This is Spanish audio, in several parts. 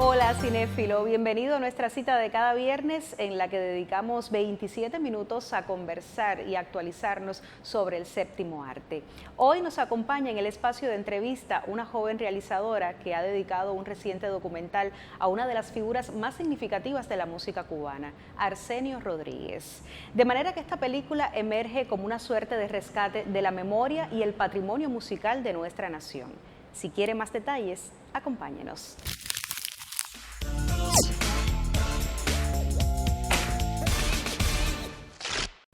Hola cinéfilo, bienvenido a nuestra cita de cada viernes en la que dedicamos 27 minutos a conversar y actualizarnos sobre el séptimo arte. Hoy nos acompaña en el espacio de entrevista una joven realizadora que ha dedicado un reciente documental a una de las figuras más significativas de la música cubana, Arsenio Rodríguez. De manera que esta película emerge como una suerte de rescate de la memoria y el patrimonio musical de nuestra nación. Si quiere más detalles, acompáñenos.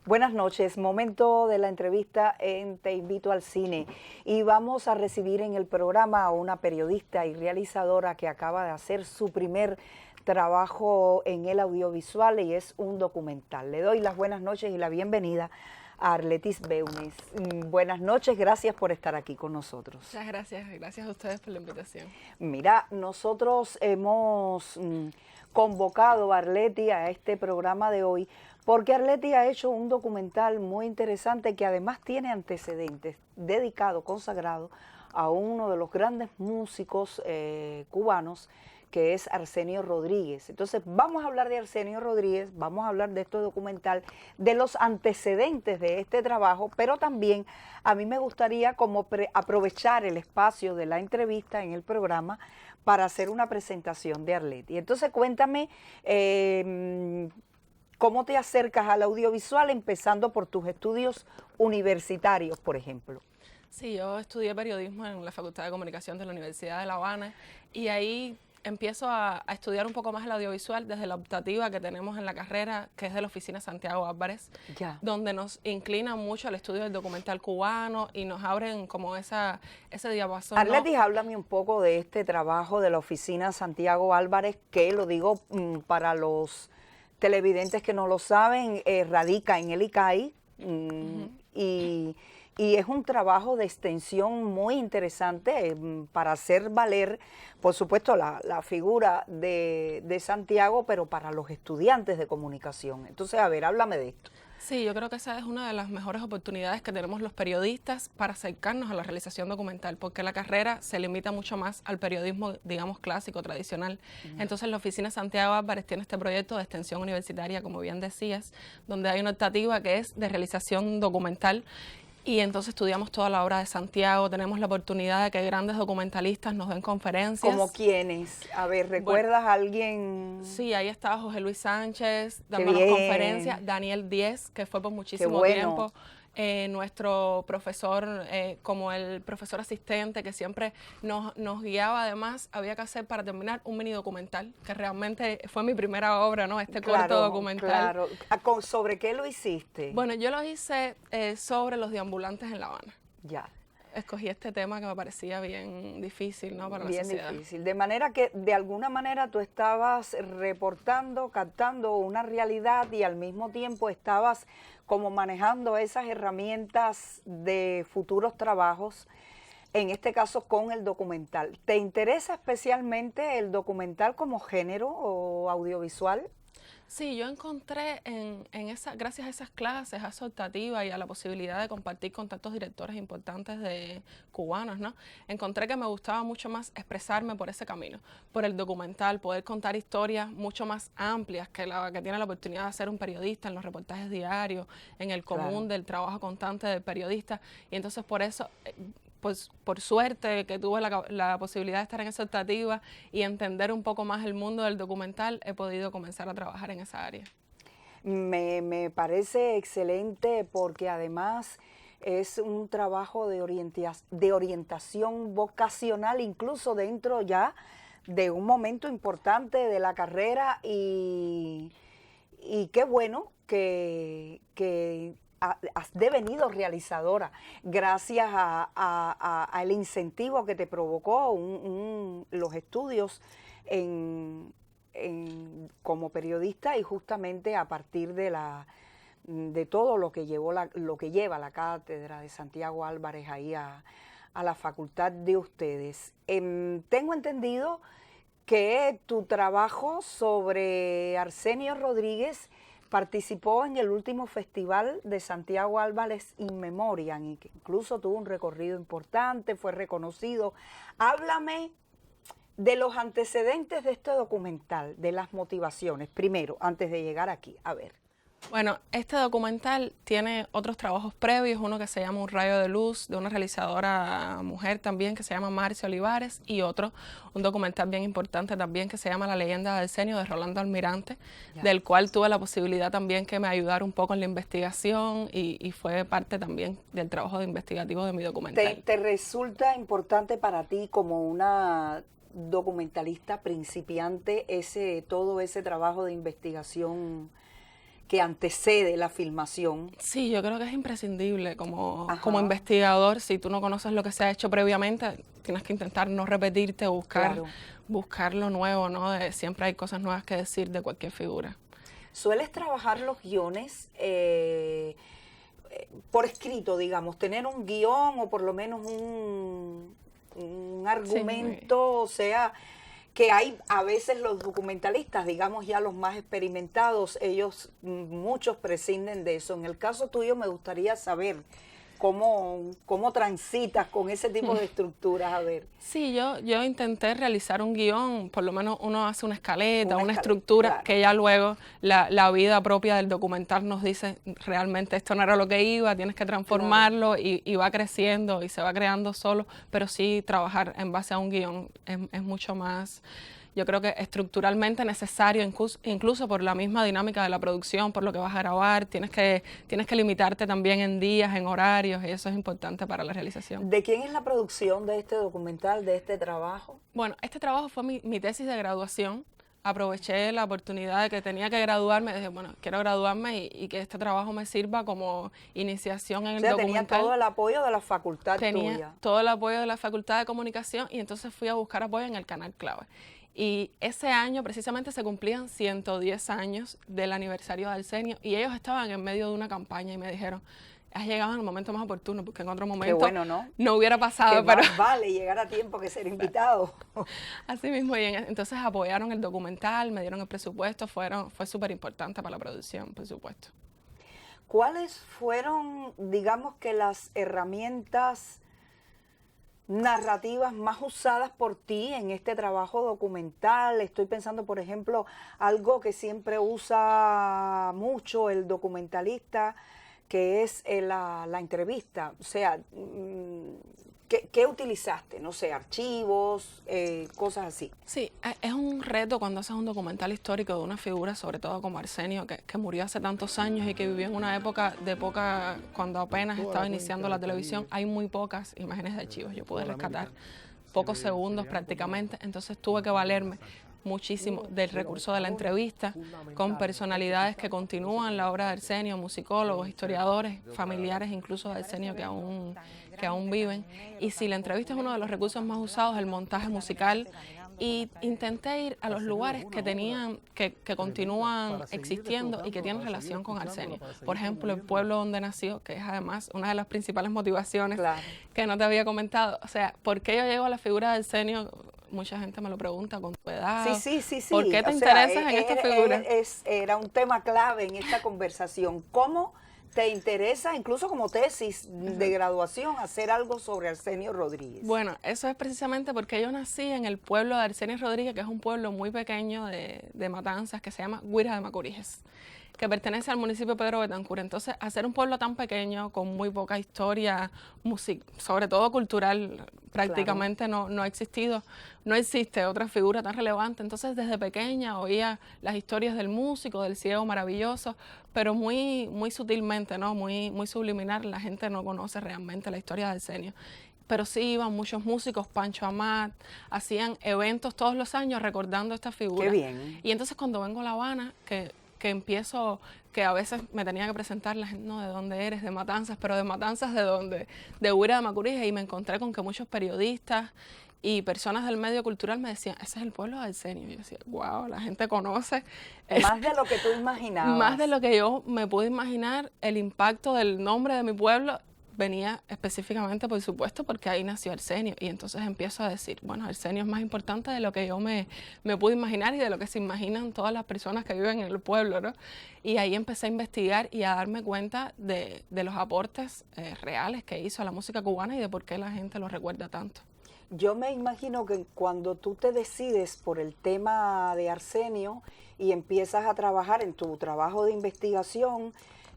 Buenas noches, momento de la entrevista en Te Invito al Cine y vamos a recibir en el programa a una periodista y realizadora que acaba de hacer su primer trabajo en el audiovisual y es un documental. Le doy las buenas noches y la bienvenida a Arletis Beunes. Buenas noches, gracias por estar aquí con nosotros. Muchas gracias, gracias a ustedes por la invitación. Mira, nosotros hemos convocado a Arleti a este programa de hoy porque Arleti ha hecho un documental muy interesante que además tiene antecedentes, dedicado, consagrado a uno de los grandes músicos cubanos, que es Arsenio Rodríguez. Entonces vamos a hablar de Arsenio Rodríguez, vamos a hablar de este documental, de los antecedentes de este trabajo, pero también a mí me gustaría como aprovechar el espacio de la entrevista en el programa para hacer una presentación de Arleti. Entonces cuéntame cómo te acercas al audiovisual, empezando por tus estudios universitarios, por ejemplo. Sí, yo estudié periodismo en la Facultad de Comunicación de la Universidad de La Habana y ahí empiezo a estudiar un poco más el audiovisual desde la optativa que tenemos en la carrera, que es de la Oficina Santiago Álvarez, donde nos inclina mucho al estudio del documental cubano y nos abren como ese diapasón. Arletis, háblame un poco de este trabajo de la Oficina Santiago Álvarez, que lo digo para los televidentes que no lo saben, radica en el ICAI y es un trabajo de extensión muy interesante para hacer valer, por supuesto, la figura de Santiago, pero para los estudiantes de comunicación. Entonces, a ver, háblame de esto. Sí, yo creo que esa es una de las mejores oportunidades que tenemos los periodistas para acercarnos a la realización documental, porque la carrera se limita mucho más al periodismo, digamos, clásico, tradicional. Entonces, la Oficina Santiago Álvarez tiene este proyecto de extensión universitaria, como bien decías, donde hay una optativa que es de realización documental. Y entonces estudiamos toda la obra de Santiago, tenemos la oportunidad de que grandes documentalistas nos den conferencias. ¿Como quiénes? A ver, ¿recuerdas a alguien? Sí, ahí estaba José Luis Sánchez dándonos conferencias, Daniel Díez, que fue por muchísimo tiempo nuestro profesor, como el profesor asistente que siempre nos guiaba. Además, había que hacer para terminar un mini documental, que realmente fue mi primera obra, ¿no? Este corto documental. Claro. ¿Sobre qué lo hiciste? Bueno, yo lo hice sobre los deambulantes en La Habana. Ya. Escogí este tema que me parecía bien difícil, ¿no? Para la sociedad. Bien difícil. De manera que, de alguna manera, tú estabas reportando, captando una realidad y al mismo tiempo estabas como manejando esas herramientas de futuros trabajos, en este caso con el documental. ¿Te interesa especialmente el documental como género o audiovisual? Sí, yo encontré gracias a esas clases, a esa optativa y a la posibilidad de compartir con tantos directores importantes de cubanos, ¿no? Encontré que me gustaba mucho más expresarme por ese camino, por el documental, poder contar historias mucho más amplias que la que tiene la oportunidad de hacer un periodista en los reportajes diarios, en el común del trabajo constante del periodista. Y entonces por eso, pues por suerte que tuve la posibilidad de estar en esa optativa y entender un poco más el mundo del documental, he podido comenzar a trabajar en esa área. Me parece excelente porque además es un trabajo de orientación vocacional, incluso dentro ya de un momento importante de la carrera y qué bueno que has devenido realizadora gracias al incentivo que te provocó los estudios como periodista y justamente a partir de todo lo que lleva la cátedra de Santiago Álvarez ahí a la facultad de ustedes. Tengo entendido que tu trabajo sobre Arsenio Rodríguez participó en el último festival de Santiago Álvarez In Memoriam y que incluso tuvo un recorrido importante, fue reconocido. Háblame de los antecedentes de este documental, de las motivaciones, primero, antes de llegar aquí, a ver. Bueno, este documental tiene otros trabajos previos, uno que se llama Un rayo de luz, de una realizadora mujer también que se llama Marcia Olivares, y otro, un documental bien importante también que se llama La leyenda de Arsenio, de Rolando Almirante, del cual tuve la posibilidad también que me ayudara un poco en la investigación y fue parte también del trabajo investigativo de mi documental. ¿Te resulta importante para ti como una documentalista principiante todo ese trabajo de investigación que antecede la filmación? Sí, yo creo que es imprescindible como investigador. Si tú no conoces lo que se ha hecho previamente, tienes que intentar no repetirte, buscar lo nuevo, ¿no? Siempre hay cosas nuevas que decir de cualquier figura. ¿Sueles trabajar los guiones por escrito, digamos, tener un guión o por lo menos un argumento, sí, o sea, que hay a veces los documentalistas, digamos ya los más experimentados, muchos prescinden de eso. En el caso tuyo me gustaría saber cómo transitas con ese tipo de estructuras, a ver. Sí, yo intenté realizar un guión, por lo menos uno hace una escaleta, una estructura, claro, que ya luego la vida propia del documental nos dice realmente esto no era lo que iba, tienes que transformarlo, claro, y va creciendo y se va creando solo, pero sí trabajar en base a un guión es mucho más, yo creo que estructuralmente necesario, incluso por la misma dinámica de la producción, por lo que vas a grabar, tienes que limitarte también en días, en horarios, y eso es importante para la realización. ¿De quién es la producción de este documental, de este trabajo? Bueno, este trabajo fue mi tesis de graduación. Aproveché la oportunidad de que tenía que graduarme, dije, bueno, quiero graduarme y que este trabajo me sirva como iniciación en el documental. Tenía todo el apoyo de la facultad tuya. Tenía todo el apoyo de la Facultad de Comunicación y entonces fui a buscar apoyo en el Canal Clave. Y ese año precisamente se cumplían 110 años del aniversario de Arsenio y ellos estaban en medio de una campaña y me dijeron, has llegado en el momento más oportuno porque en otro momento no hubiera pasado. Pero vale llegar a tiempo que ser invitado. Así mismo, y entonces apoyaron el documental, me dieron el presupuesto, fue súper importante para la producción, por supuesto. ¿Cuáles fueron, digamos que las herramientas narrativas más usadas por ti en este trabajo documental? Estoy pensando, por ejemplo, algo que siempre usa mucho el documentalista, que es la entrevista. O sea, ¿qué utilizaste? No sé, archivos, cosas así. Sí, es un reto cuando haces un documental histórico de una figura, sobre todo como Arsenio, que murió hace tantos años y que vivió en una época cuando apenas estaba iniciando la televisión. Hay muy pocas imágenes de archivos, yo pude rescatar pocos segundos prácticamente, entonces tuve que valerme muchísimo del recurso de la entrevista con personalidades que continúan la obra de Arsenio, musicólogos, historiadores, familiares incluso de Arsenio que aún viven. Y si la entrevista es uno de los recursos más usados, el montaje musical, y intenté ir a los lugares que continúan existiendo y que tienen relación con Arsenio. Por ejemplo, el pueblo donde nació, que es además una de las principales motivaciones, claro, que no te había comentado. O sea, ¿por qué yo llego a la figura de Arsenio mucha gente me lo pregunta con tu edad. Sí. ¿Por qué te interesas en esta figura? Era un tema clave en esta conversación. ¿Cómo te interesa, incluso como tesis de graduación, hacer algo sobre Arsenio Rodríguez? Bueno, eso es precisamente porque yo nací en el pueblo de Arsenio Rodríguez, que es un pueblo muy pequeño de Matanzas, que se llama Guira de Macuriges, que pertenece al municipio de Pedro Betancur. Entonces, hacer un pueblo tan pequeño, con muy poca historia, sobre todo cultural, prácticamente no ha existido, no existe otra figura tan relevante. Entonces, desde pequeña oía las historias del músico, del ciego maravilloso, pero muy sutilmente, ¿no? Muy subliminal. La gente no conoce realmente la historia de Arsenio. Pero sí iban muchos músicos, Pancho Amat, hacían eventos todos los años recordando esta figura. Qué bien. Y entonces cuando vengo a La Habana, que empiezo, que a veces me tenía que presentar la gente, no, ¿de dónde eres? De Matanzas, pero de Matanzas, ¿de dónde? De Guira de Macuriges, y me encontré con que muchos periodistas y personas del medio cultural me decían, ese es el pueblo de Arsenio. Y yo decía, wow, la gente conoce. Más de lo que tú imaginabas. Más de lo que yo me pude imaginar. El impacto del nombre de mi pueblo venía específicamente, por supuesto, porque ahí nació Arsenio. Y entonces empiezo a decir, bueno, Arsenio es más importante de lo que yo me pude imaginar y de lo que se imaginan todas las personas que viven en el pueblo, ¿no? Y ahí empecé a investigar y a darme cuenta de los aportes reales que hizo a la música cubana y de por qué la gente lo recuerda tanto. Yo me imagino que cuando tú te decides por el tema de Arsenio y empiezas a trabajar en tu trabajo de investigación,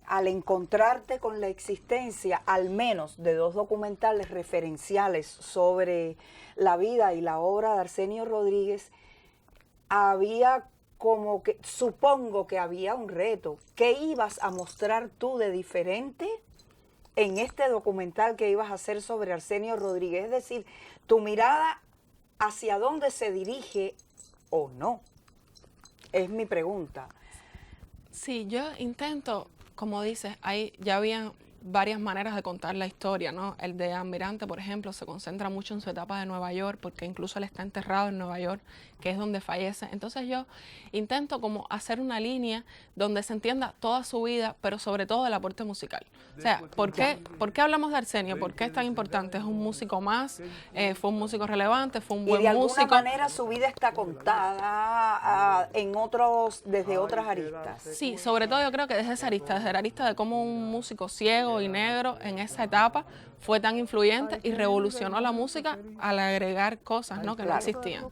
al encontrarte con la existencia al menos de 2 documentales referenciales sobre la vida y la obra de Arsenio Rodríguez, había como que, supongo que había un reto. ¿Qué ibas a mostrar tú de diferente en este documental que ibas a hacer sobre Arsenio Rodríguez? Es decir, tu mirada hacia dónde se dirige o no, es mi pregunta. Sí, yo intento, como dices, ya habían varias maneras de contar la historia, ¿no? El de Almirante, por ejemplo, se concentra mucho en su etapa de Nueva York, porque incluso él está enterrado en Nueva York, que es donde fallece. Entonces yo intento como hacer una línea donde se entienda toda su vida, pero sobre todo el aporte musical. O sea, ¿por qué hablamos de Arsenio? ¿Por qué es tan importante? ¿Es un músico más? ¿Fue un músico relevante? ¿Fue un buen músico? Y de alguna manera su vida está contada desde otras aristas. Sí, sobre todo yo creo que desde la arista de cómo un músico ciego y negro en esa etapa fue tan influyente y revolucionó la música al agregar cosas, ¿no?, que no existían,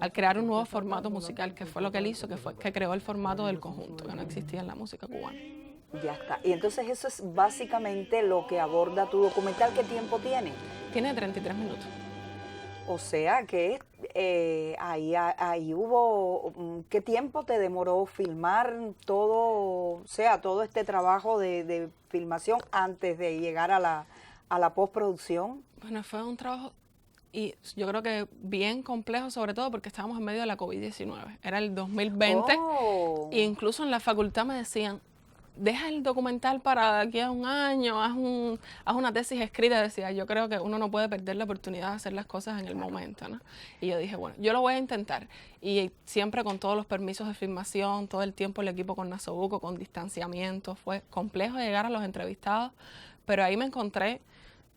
al crear un nuevo formato musical, que fue lo que él hizo, que creó el formato del conjunto, que no existía en la música cubana. Ya está. Y entonces eso es básicamente lo que aborda tu documental. ¿Qué tiempo tiene? Tiene 33 minutos. O sea que ahí hubo, ¿qué tiempo te demoró filmar todo este trabajo de filmación antes de llegar a la postproducción? Bueno, fue un trabajo, y yo creo que bien complejo, sobre todo porque estábamos en medio de la COVID-19. Era el 2020, e incluso en la facultad me decían, deja el documental para aquí a un año, haz una tesis escrita. Decía, yo creo que uno no puede perder la oportunidad de hacer las cosas en el momento, ¿no? Y yo dije, bueno, yo lo voy a intentar. Y siempre con todos los permisos de filmación, todo el tiempo el equipo con Nasobuco, con distanciamiento. Fue complejo llegar a los entrevistados, pero ahí me encontré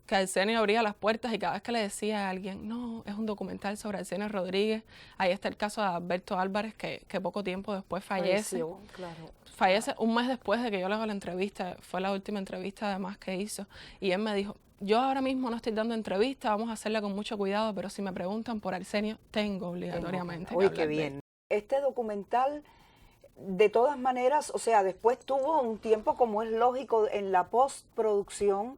que Arsenio abría las puertas y cada vez que le decía a alguien, no, es un documental sobre Arsenio Rodríguez, ahí está el caso de Alberto Álvarez, que poco tiempo después fallece. Claro. Fallece un mes después de que yo le hago la entrevista, fue la última entrevista además que hizo, y él me dijo, yo ahora mismo no estoy dando entrevista, vamos a hacerla con mucho cuidado, pero si me preguntan por Arsenio, tengo obligatoriamente que Uy, hablar qué bien. Este documental, de todas maneras, o sea, después tuvo un tiempo, como es lógico, en la postproducción,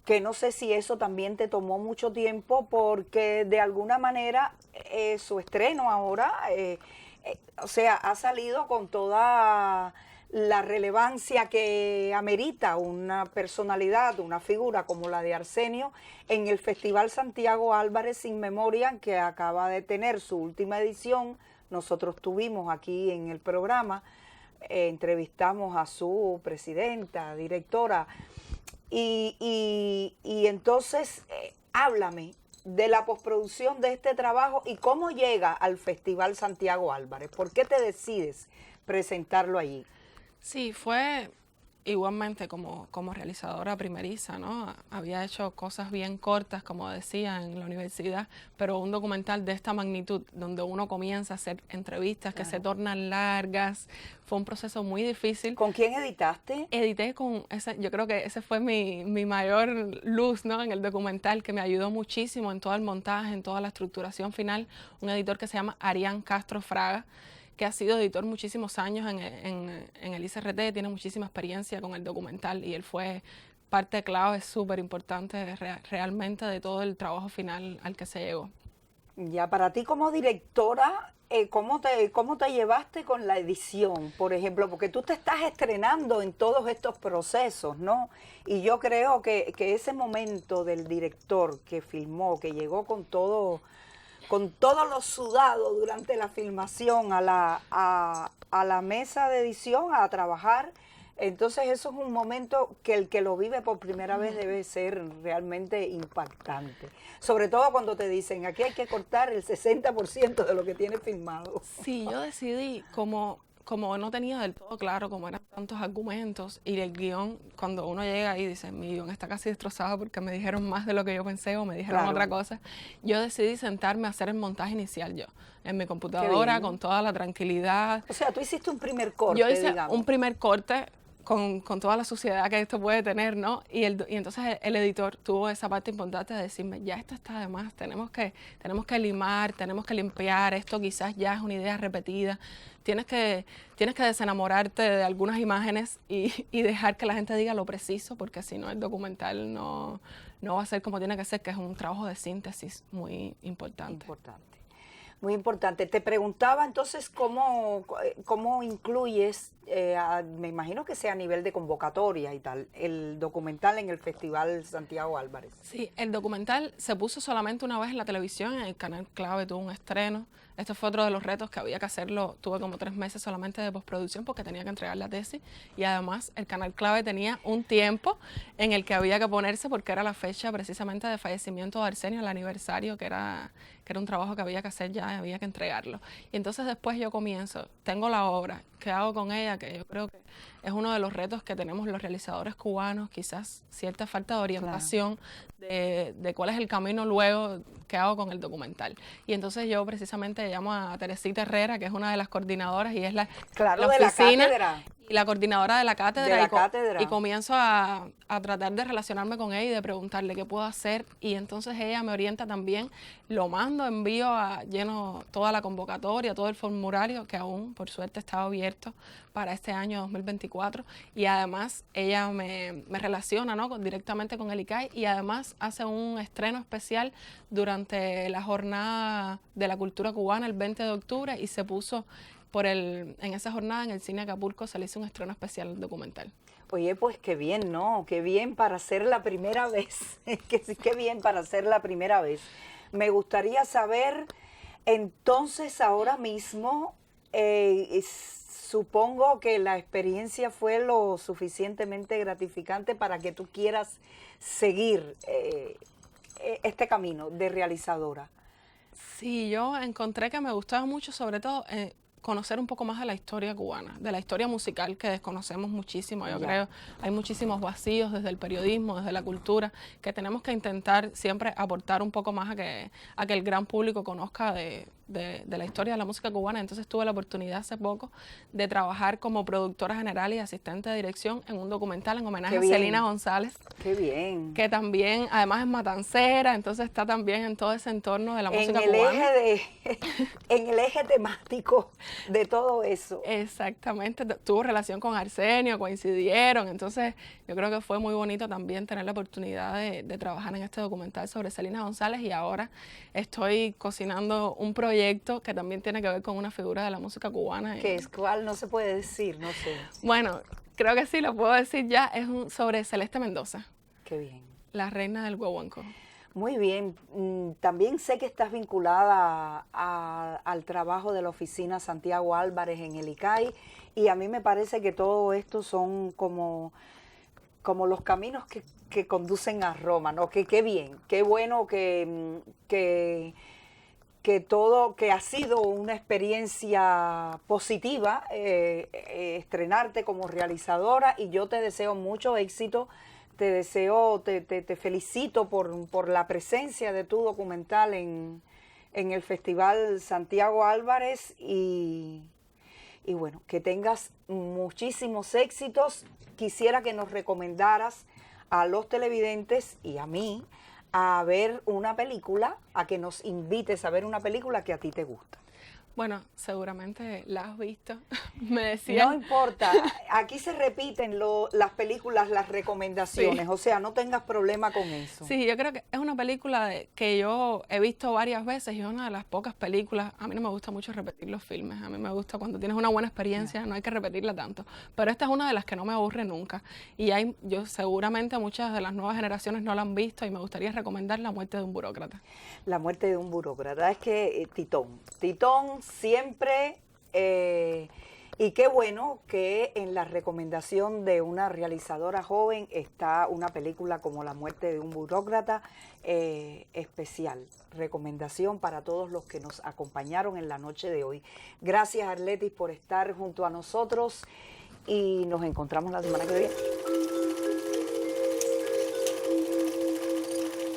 que no sé si eso también te tomó mucho tiempo, porque de alguna manera su estreno ahora, o sea, ha salido con toda la relevancia que amerita una personalidad, una figura como la de Arsenio, en el Festival Santiago Álvarez In Memoriam, que acaba de tener su última edición. Nosotros tuvimos aquí en el programa, entrevistamos a su presidenta, directora, y entonces háblame de la postproducción de este trabajo y cómo llega al Festival Santiago Álvarez. ¿Por qué te decides presentarlo allí? Sí, fue igualmente como realizadora primeriza, ¿no? Había hecho cosas bien cortas, como decía, en la universidad, pero un documental de esta magnitud, donde uno comienza a hacer entrevistas que se tornan largas, fue un proceso muy difícil. ¿Con quién editaste? Edité con yo creo que ese fue mi mayor luz, ¿no? En el documental, que me ayudó muchísimo en todo el montaje, en toda la estructuración final, un editor que se llama Arián Castro Fraga, que ha sido editor muchísimos años en el ICRT, tiene muchísima experiencia con el documental y él fue parte clave, súper importante realmente de todo el trabajo final al que se llegó. Ya, para ti como directora, ¿cómo te llevaste con la edición, por ejemplo? Porque tú te estás estrenando en todos estos procesos, ¿no? Y yo creo que ese momento del director que filmó, que llegó con todo lo sudado durante la filmación a la mesa de edición, a trabajar, entonces eso es un momento que el que lo vive por primera vez debe ser realmente impactante. Sobre todo cuando te dicen, aquí hay que cortar el 60% de lo que tiene filmado. Sí, yo decidí, como no tenía del todo claro cómo eran tantos argumentos, y el guión, cuando uno llega ahí dice, mi guión está casi destrozado porque me dijeron más de lo que yo pensé o me dijeron otra cosa, yo decidí sentarme a hacer el montaje inicial yo, en mi computadora, con toda la tranquilidad. O sea, tú hiciste un primer corte, yo hice digamos. un primer corte con toda la suciedad que esto puede tener, ¿no? Y entonces el editor tuvo esa parte importante de decirme, ya esto está de más, tenemos que limar, tenemos que limpiar, esto quizás ya es una idea repetida, tienes que desenamorarte de algunas imágenes y dejar que la gente diga lo preciso, porque si no el documental no va a ser como tiene que ser, que es un trabajo de síntesis muy importante. Muy importante. Te preguntaba entonces cómo incluyes, me imagino que sea a nivel de convocatoria y tal, el documental en el Festival Santiago Álvarez. Sí, el documental se puso solamente una vez en la televisión, en el Canal Clave tuvo un estreno. Este fue otro de los retos que había que hacerlo. Tuve como 3 meses solamente de postproducción porque tenía que entregar la tesis, y además el Canal Clave tenía un tiempo en el que había que ponerse porque era la fecha precisamente de fallecimiento de Arsenio, el aniversario, que era un trabajo que había que hacer ya, había que entregarlo. Y entonces después yo comienzo, tengo la obra, ¿qué hago con ella? Que yo creo que es uno de los retos que tenemos los realizadores cubanos, quizás cierta falta de orientación, de cuál es el camino luego que hago con el documental. Y entonces yo precisamente llamo a Teresita Herrera, que es una de las coordinadoras y es la oficina, de la cátedra. Y la coordinadora de la cátedra, cátedra. Y comienzo a tratar de relacionarme con ella y de preguntarle qué puedo hacer, y entonces ella me orienta también, lo mando, lleno toda la convocatoria, todo el formulario, que aún por suerte estaba abierto para este año 2024, y además ella me relaciona, ¿no?, directamente con el ICAI, y además hace un estreno especial durante la jornada de la cultura cubana el 20 de octubre, y se puso en esa jornada en el Cine Acapulco, se le hizo un estreno especial documental. Oye, pues qué bien, ¿no? Qué bien para hacer la primera vez. Qué bien para hacer la primera vez. Me gustaría saber, entonces, ahora mismo, supongo que la experiencia fue lo suficientemente gratificante para que tú quieras seguir este camino de realizadora. Sí, yo encontré que me gustaba mucho, sobre todo, conocer un poco más de la historia cubana, de la historia musical, que desconocemos muchísimo, yo creo. Hay muchísimos vacíos desde el periodismo, desde la cultura, que tenemos que intentar siempre aportar un poco más a que el gran público conozca de la historia de la música cubana. Entonces tuve la oportunidad hace poco de trabajar como productora general y asistente de dirección en un documental en homenaje a Celina González. ¡Qué bien! Que también, además, es matancera, entonces está también en todo ese entorno de la música cubana. En el eje temático de todo eso. Exactamente, tuvo relación con Arsenio, coincidieron, entonces yo creo que fue muy bonito también tener la oportunidad de trabajar en este documental sobre Celina González, y ahora estoy cocinando un proyecto que también tiene que ver con una figura de la música cubana. ¿Qué es? ¿Cuál? No se puede decir, no sé. Bueno, creo que sí, lo puedo decir ya, es sobre Celeste Mendoza. Qué bien. La reina del guaguancó. Muy bien. También sé que estás vinculada al trabajo de la oficina Santiago Álvarez en el ICAI, y a mí me parece que todo esto son como los caminos que conducen a Roma, ¿no? Que qué bien, qué bueno que que ha sido una experiencia positiva estrenarte como realizadora, y yo te deseo mucho éxito, te felicito por la presencia de tu documental en el Festival Santiago Álvarez, y bueno, que tengas muchísimos éxitos. Quisiera que nos recomendaras a los televidentes y a mí a ver una película, a que nos invites a ver una película que a ti te gusta. Bueno, seguramente la has visto. Me decían. No importa, aquí se repiten las películas, las recomendaciones, Sí. o sea, no tengas problema con eso. Sí, yo creo que es una película que yo he visto varias veces y es una de las pocas películas. A mí no me gusta mucho repetir los filmes. A mí me gusta cuando tienes una buena experiencia, no hay que repetirla tanto. Pero esta es una de las que no me aburre nunca. Y yo seguramente muchas de las nuevas generaciones no la han visto y me gustaría recomendar La muerte de un burócrata. La muerte de un burócrata. Es que Titón siempre, y qué bueno que en la recomendación de una realizadora joven está una película como La muerte de un burócrata, especial. Recomendación para todos los que nos acompañaron en la noche de hoy. Gracias, Arletis, por estar junto a nosotros, y nos encontramos la semana que viene.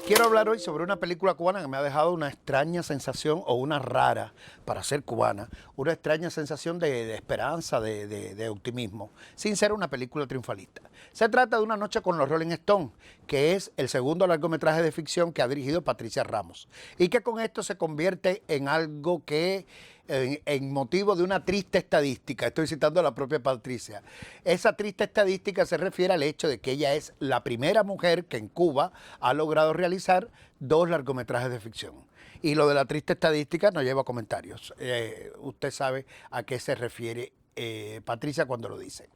Quiero hablar hoy sobre una película cubana que me ha dejado una extraña sensación, o una rara para ser cubana, una extraña sensación de esperanza, de optimismo, sin ser una película triunfalista. Se trata de Una noche con los Rolling Stones, que es el segundo largometraje de ficción que ha dirigido Patricia Ramos, y que con esto se convierte en algo que, en motivo de una triste estadística, estoy citando a la propia Patricia, esa triste estadística se refiere al hecho de que ella es la primera mujer que en Cuba ha logrado realizar 2 largometrajes de ficción. Y lo de la triste estadística no lleva comentarios. Usted sabe a qué se refiere Patricia cuando lo dice.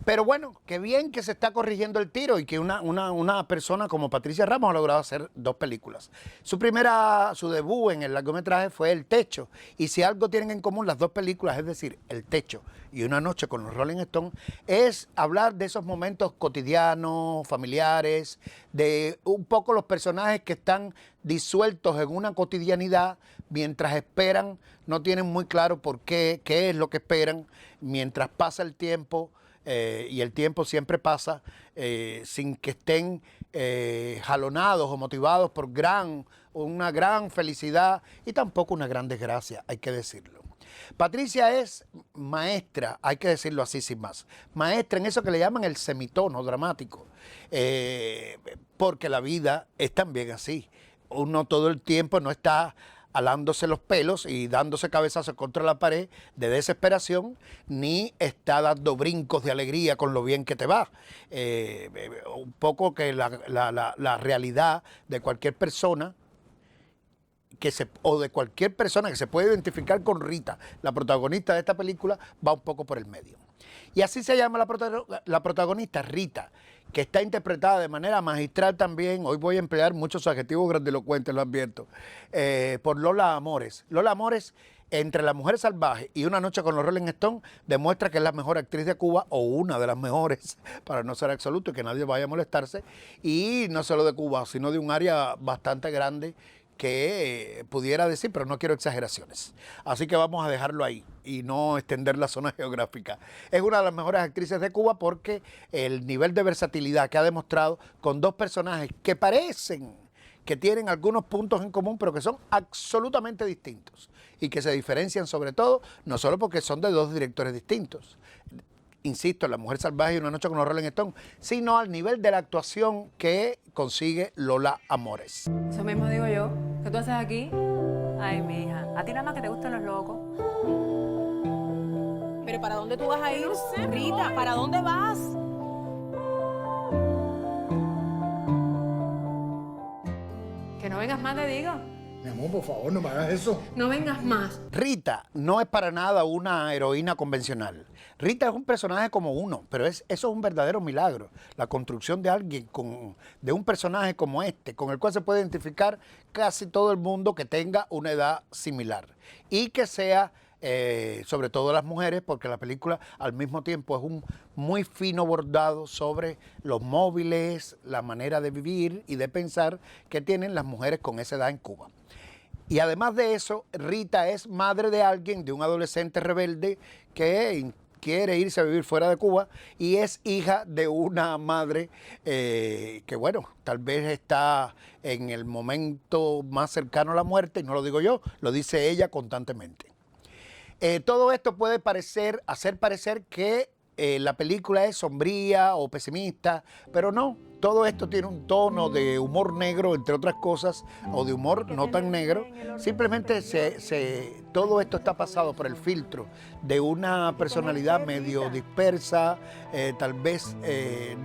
Pero bueno, qué bien que se está corrigiendo el tiro y que una persona como Patricia Ramos ha logrado hacer 2 películas. Su debut en el largometraje fue El Techo. Y si algo tienen en común las 2 películas, es decir, El Techo y Una noche con los Rolling Stones, es hablar de esos momentos cotidianos, familiares, de un poco los personajes que están disueltos en una cotidianidad mientras esperan, no tienen muy claro por qué es lo que esperan, mientras pasa el tiempo. Y el tiempo siempre pasa sin que estén jalonados o motivados por una gran felicidad y tampoco una gran desgracia, hay que decirlo. Patricia es maestra, hay que decirlo así sin más, maestra en eso que le llaman el semitono dramático, porque la vida es también así. Uno todo el tiempo no está alándose los pelos y dándose cabezazos contra la pared de desesperación, ni está dando brincos de alegría con lo bien que te va. Un poco que la realidad de cualquier persona o de cualquier persona que se puede identificar con Rita, la protagonista de esta película, va un poco por el medio. Y así se llama la protagonista, Rita, que está interpretada de manera magistral también, hoy voy a emplear muchos adjetivos grandilocuentes, lo advierto, por Lola Amores. Lola Amores, entre La mujer salvaje y Una noche con los Rolling Stones, demuestra que es la mejor actriz de Cuba, o una de las mejores, para no ser absoluto y que nadie vaya a molestarse, y no solo de Cuba, sino de un área bastante grande que pudiera decir, pero no quiero exageraciones. Así que vamos a dejarlo ahí y no extender la zona geográfica. Es una de las mejores actrices de Cuba porque el nivel de versatilidad que ha demostrado con 2 personajes que parecen que tienen algunos puntos en común, pero que son absolutamente distintos y que se diferencian sobre todo, no solo porque son de 2 directores distintos, insisto, La mujer salvaje y Una noche con los Rolling Stones, sino al nivel de la actuación que consigue Lola Amores. Eso mismo digo yo. ¿Qué tú haces aquí? Ay, mija, a ti nada más que te gustan los locos. ¿Pero para dónde tú vas a ir, Rita? ¿Para dónde vas? Que no vengas más, te digo. Mi amor, por favor, no me hagas eso. No vengas más. Rita no es para nada una heroína convencional. Rita es un personaje como uno, pero eso es un verdadero milagro. La construcción de alguien, de un personaje como este, con el cual se puede identificar casi todo el mundo que tenga una edad similar. Y que sea, sobre todo las mujeres, porque la película al mismo tiempo es un muy fino bordado sobre los móviles, la manera de vivir y de pensar que tienen las mujeres con esa edad en Cuba. Y además de eso, Rita es madre de alguien, de un adolescente rebelde que quiere irse a vivir fuera de Cuba y es hija de una madre que, bueno, tal vez está en el momento más cercano a la muerte, y no lo digo yo, lo dice ella constantemente. Todo esto puede hacer parecer que la película es sombría o pesimista, pero no. Todo esto tiene un tono de humor negro, entre otras cosas, o de humor no tan negro. Simplemente todo esto está pasado por el filtro de una personalidad medio dispersa, tal vez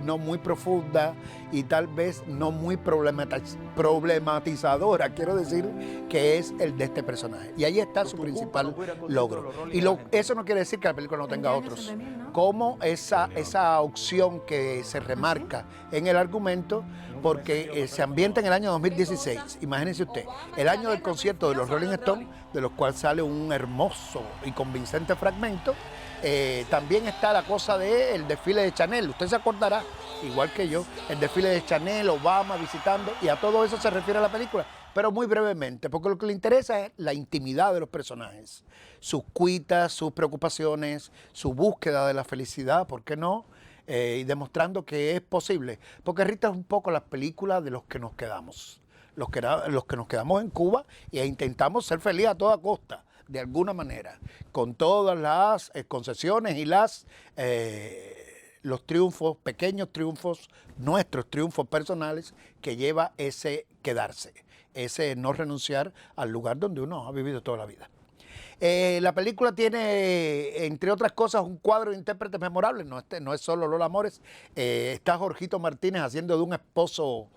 no muy profunda y tal vez no muy problematizadora, quiero decir, que es el de este personaje. Y ahí está su principal logro. Y eso no quiere decir que la película no tenga otros, como esa opción que se remarca en el argumento, porque se ambienta en el año 2016. Imagínense usted, el año del concierto de los Rolling Stones, de los cuales sale un hermoso y convincente fragmento. También está la cosa del desfile de Chanel. Usted se acordará, igual que yo, el desfile de Chanel, Obama visitando, y a todo eso se refiere a la película, pero muy brevemente, porque lo que le interesa es la intimidad de los personajes, sus cuitas, sus preocupaciones, su búsqueda de la felicidad, ¿por qué no? Y demostrando que es posible, porque Rita es un poco la película de los que nos quedamos, los que nos quedamos en Cuba e intentamos ser felices a toda costa, de alguna manera, con todas las concesiones y los triunfos, pequeños triunfos, nuestros triunfos personales, que lleva ese quedarse, ese no renunciar al lugar donde uno ha vivido toda la vida. La película tiene, entre otras cosas, un cuadro de intérpretes memorables. No es solo Lola Mores. Está Jorgito Martínez haciendo de un esposo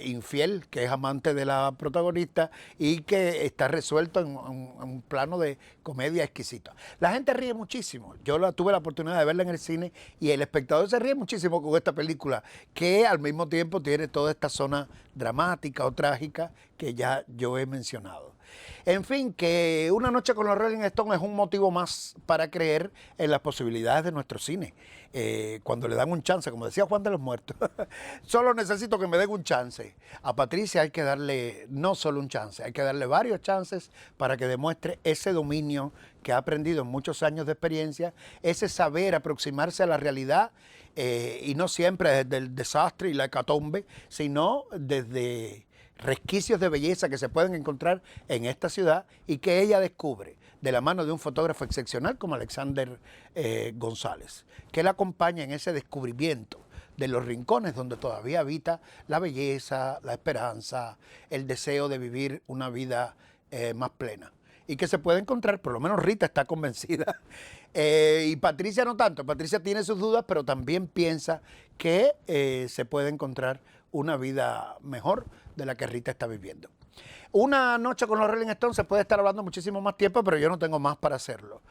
infiel, que es amante de la protagonista y que está resuelto en un plano de comedia exquisito. La gente ríe muchísimo. Yo tuve la oportunidad de verla en el cine y el espectador se ríe muchísimo con esta película, que al mismo tiempo tiene toda esta zona dramática o trágica que ya yo he mencionado. En fin, que Una noche con los Rolling Stones es un motivo más para creer en las posibilidades de nuestro cine. Cuando le dan un chance, como decía Juan de los Muertos, solo necesito que me den un chance. A Patricia hay que darle no solo un chance, hay que darle varios chances para que demuestre ese dominio que ha aprendido en muchos años de experiencia, ese saber aproximarse a la realidad, y no siempre desde el desastre y la hecatombe, sino desde resquicios de belleza que se pueden encontrar en esta ciudad y que ella descubre de la mano de un fotógrafo excepcional como Alexander González, que la acompaña en ese descubrimiento de los rincones donde todavía habita la belleza, la esperanza, el deseo de vivir una vida más plena. Y que se puede encontrar, por lo menos Rita está convencida, y Patricia no tanto. Patricia tiene sus dudas, pero también piensa que se puede encontrar una vida mejor de la que Rita está viviendo. Una noche con los Rolling Stones se puede estar hablando muchísimo más tiempo, pero yo no tengo más para hacerlo.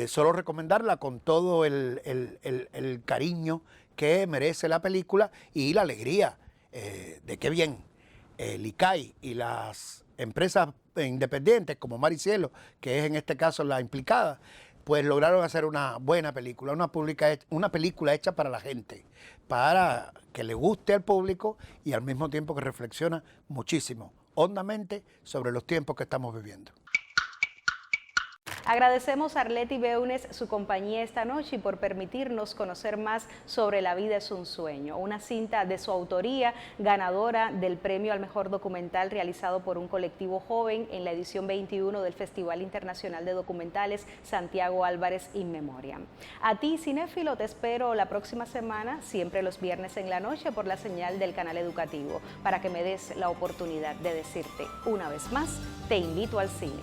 Solo recomendarla con todo el cariño que merece la película y la alegría de que bien Licay y las empresas independientes como Mar y Cielo, que es en este caso la implicada, pues lograron hacer una buena película, una película hecha para la gente, para que le guste al público y al mismo tiempo que reflexiona muchísimo, hondamente, sobre los tiempos que estamos viviendo. Agradecemos a Arleti Beunes su compañía esta noche y por permitirnos conocer más sobre La vida es un sueño, una cinta de su autoría, ganadora del premio al mejor documental realizado por un colectivo joven en la edición 21 del Festival Internacional de Documentales Santiago Álvarez In Memoriam. A ti, cinéfilo, te espero la próxima semana, siempre los viernes en la noche por la señal del canal educativo, para que me des la oportunidad de decirte una vez más, te invito al cine.